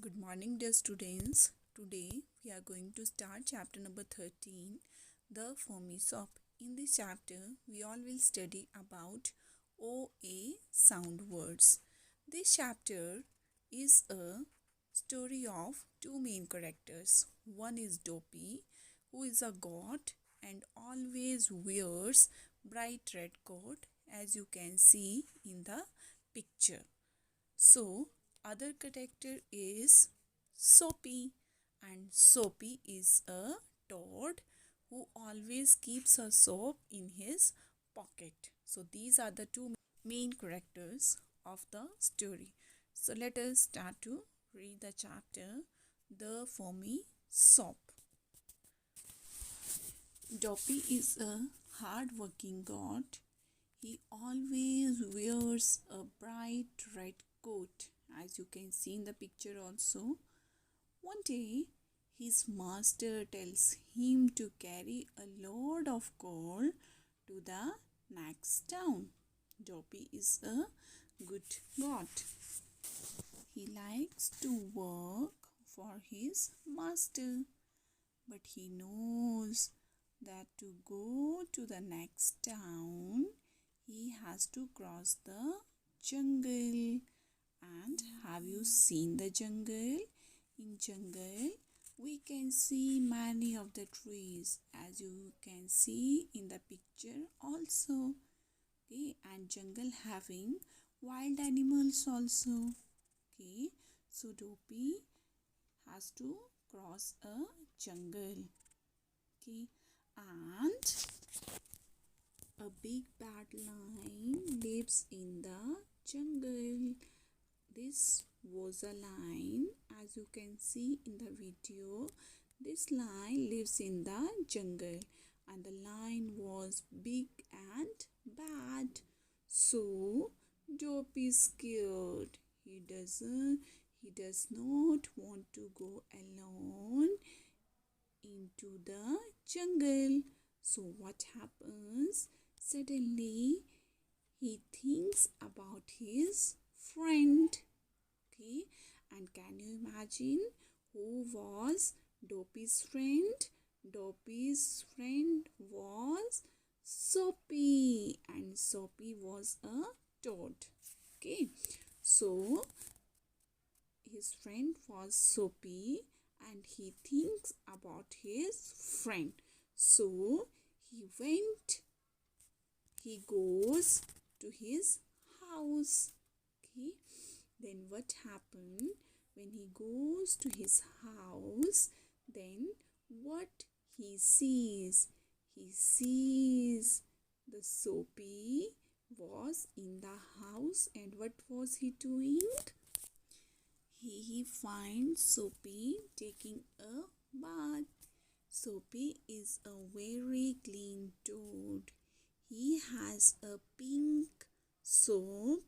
Good morning, dear students. Today we are going to start chapter number 13, the foamy soap. In this chapter, we all will study about OA sound words. This chapter is a story of two main characters. One is Dopey, who is a goat and always wears bright red coat, as you can see in the picture. So, other character is Soapy, and Soapy is a toad who always keeps a soap in his pocket. So these are the two main characters of the story. So let us start to read the chapter, The Foamy Soap. Dopey is a hard-working goat. He always wears a bright red coat, as you can see in the picture also. One day, his master tells him to carry a load of coal to the next town. Dopey is a good goat. He likes to work for his master, but he knows that to go to the next town, he has to cross the jungle. And have you seen the jungle? In jungle, we can see many of the trees, as you can see in the picture also. Okay, and jungle having wild animals also. Okay, so Dopey has to cross a jungle. Okay, and a big bad lion lives in the jungle. This was a lion, as you can see in the video. This lion lives in the jungle, and the lion was big and bad. So Dopey is scared. He does not want to go alone into the jungle. So what happens? Suddenly he thinks about his friend. Okay, and can you imagine who was Dopey's friend? Dopey's friend was Soapy, and Soapy was a toad. Okay, so his friend was Soapy, and he thinks about his friend. So he goes to his house. Okay, then what happened when he goes to his house? Then what he sees? He sees the Soapy was in the house, and what was he doing? He finds Soapy taking a bath. Soapy is a very clean toad. He has a pink soap.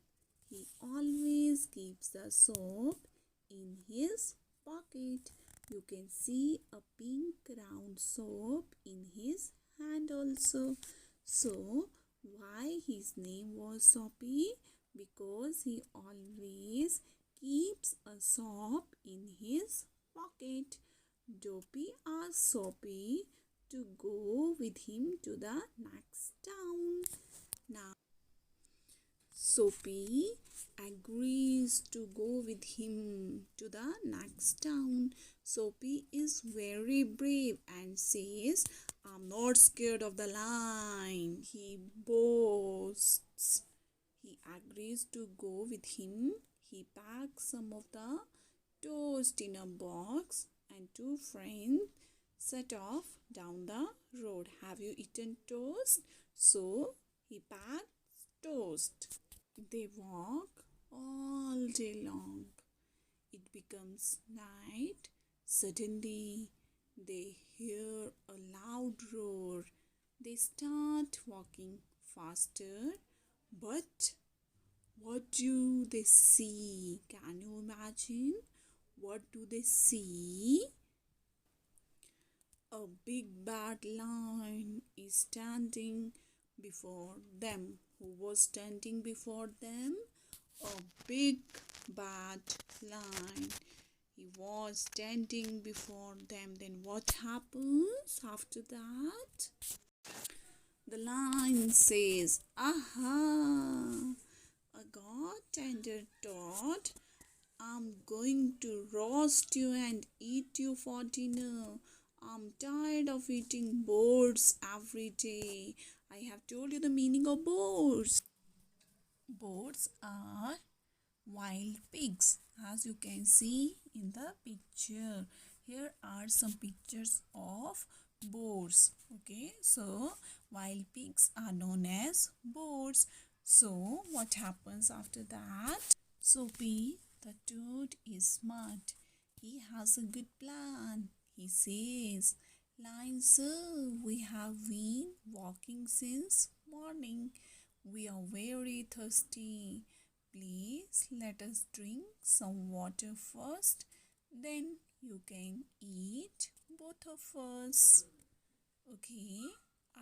He always keeps the soap in his pocket. You can see a pink round soap in his hand also. So, why his name was Soapy? Because he always keeps a soap in his pocket. Dopey asked Soapy to go with him to the next town. Now, Soapy agrees to go with him to the next town. Soapy is very brave and says, "I'm not scared of the lion." He boasts. He agrees to go with him. He packs some of the toast in a box, and two friends set off down the road. Have you eaten toast? So he packs toast. They walk all day long. It becomes night. Suddenly, they hear a loud roar. They start walking faster, but what do they see? Can you imagine? What do they see? A big bad lion is standing before them. Who was standing before them? A big bad lion. He was standing before them. Then what happens after that? The lion says, "Aha! A god-tender thought. I'm going to roast you and eat you for dinner. I'm tired of eating birds every day." I have told you the meaning of birds. Birds are wild pigs, as you can see in the picture. Here are some pictures of boars. Okay, so wild pigs are known as boars. So what happens after that? Soapy the toad is smart. He has a good plan. He says, "Lion sir, we have been walking since morning. We are very thirsty. Please let us drink some water first. Then you can eat both of us." Okay,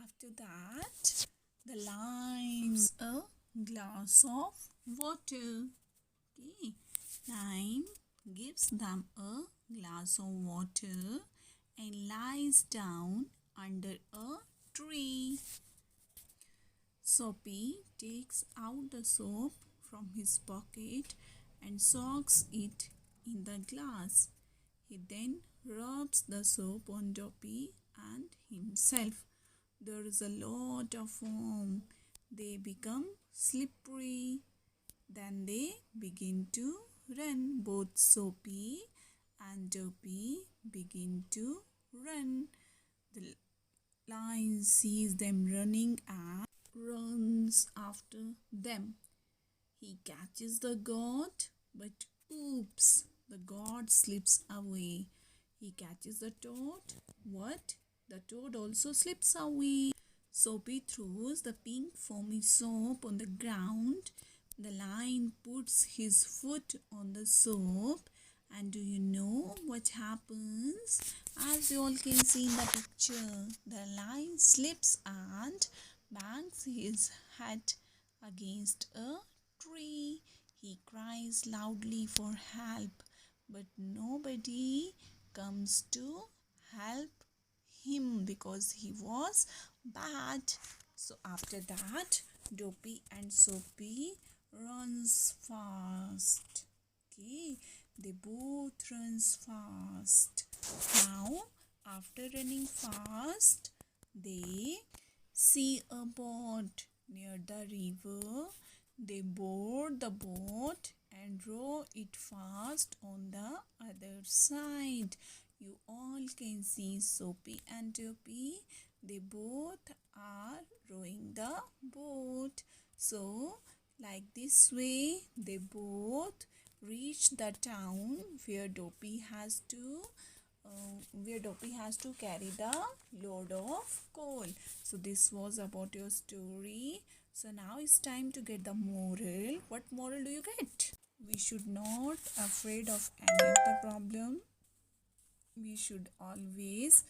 after that, the lion gives a glass of water. Okay, lion gives them a glass of water and lies down under a tree. Soapy takes out the soap from his pocket and soaks it in the glass. He then rubs the soap on Dopey and himself. There is a lot of foam. They become slippery. Then they begin to run. Both Soapy and Dopey begin to run. The lion sees them running and runs after them. He catches the goat, but oops, the goat slips away. He catches the toad. What? The toad also slips away. Soapy throws the pink foamy soap on the ground. The lion puts his foot on the soap. And do you know what happens? As you all can see in the picture, the lion slips and bangs his head against a tree. He cries loudly for help, but nobody comes to help him because he was bad. So after that, Dopey and Soapy runs fast. Okay, they both runs fast. Now, after running fast, they see a boat near the river. They board the boat and row it fast on the other side. You all can see Soapy and Dopey. They both are rowing the boat. So, like this way, they both reach the town where Dopey has to carry the load of coal. So this was about your story. So now it's time to get the moral. What moral do you get? We should not afraid of any of the problem. We should always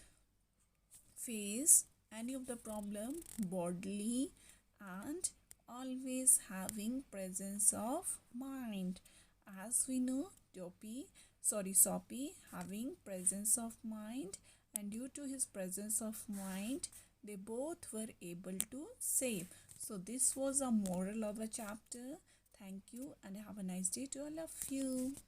face any of the problem boldly and always having presence of mind. As we know, Soapy having presence of mind, and due to his presence of mind, they both were able to save. So this was a moral of the chapter. Thank you and have a nice day to all of you.